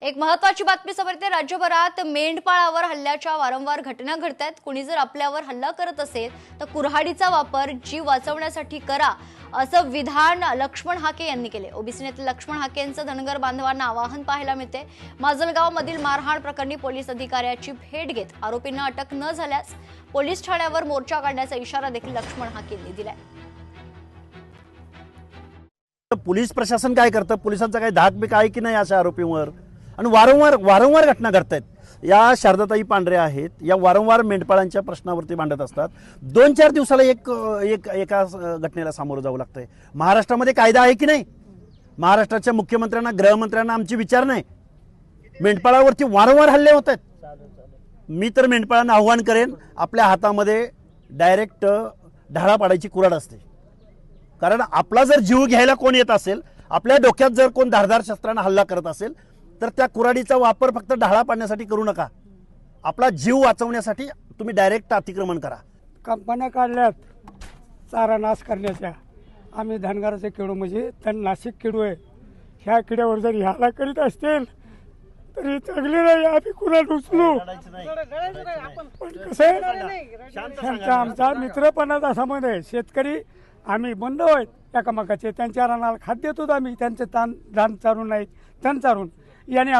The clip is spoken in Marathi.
एक महत्त्वाची बातमी समोर येते। राज्यभरात मेंढपाळावर हल्ल्याच्या वारंवार घटना घडतात। कुणी जर आपल्यावर हल्ला करत असेल तर कुऱ्हाडीचा वापर जीव वाचवण्यासाठी करा, असं विधान लक्ष्मण हाके यांनी केले। ओबीसी नेते लक्ष्मण हाके यांचं धनगर बांधवांना आवाहन पाहायला मिळते। माजलगावमधील मारहाण प्रकरणी पोलीस अधिकाऱ्याची भेट घेत आरोपींना अटक न झाल्यास पोलीस ठाण्यावर मोर्चा काढण्याचा इशारा देखील लक्ष्मण हाके यांनी दिलाय। पोलीस प्रशासन काय करतं? पोलिसांचा काही धाक बिक आहे की नाही अशा आरोपींवर? आणि वारंवार घटना घडतात। या शारदाताई पांढरे आहेत, या वारंवार मेंढपाळांच्या प्रश्नावरती भांडत असतात। 2-4 दिवसाला एका घटनेला सामोरं जावं लागतंय। महाराष्ट्रामध्ये कायदा आहे की नाही? महाराष्ट्राच्या मुख्यमंत्र्यांना, गृहमंत्र्यांना आमची विचार नाही? मेंढपाळावरती वारंवार हल्ले होत आहेत। मी तर मेंढपाळांना आव्हान करेन, आपल्या हातामध्ये डायरेक्ट ढाळा पाडायची कुऱ्हाड असते। कारण आपला जर जीव घ्यायला कोण येत असेल, आपल्या डोक्यात जर कोण धारदार शस्त्राने हल्ला करत असेल तर त्या कुऱ्हाडीचा वापर फक्त ढाळा पाडण्यासाठी करू नका। आपला जीव वाचवण्यासाठी तुम्ही डायरेक्ट अतिक्रमण करा। कंपन्या काढल्यात चारा नाश करण्याच्या। आम्ही धनगराचे किडू म्हणजे नाशिक किडू आहे। ह्या किड्यावर जर ह्याला करीत असतील तरी चांगले नाही, आम्ही कुऱ्हाड उचलू। पण कसं आमचा मित्रपणाचा संबंध आहे। शेतकरी आम्ही बंधू आहेत एकामेकाचे। त्यांच्या रानाला खाद्य देतो आम्ही, त्यांचे धान चारून नाही तण चारून, याने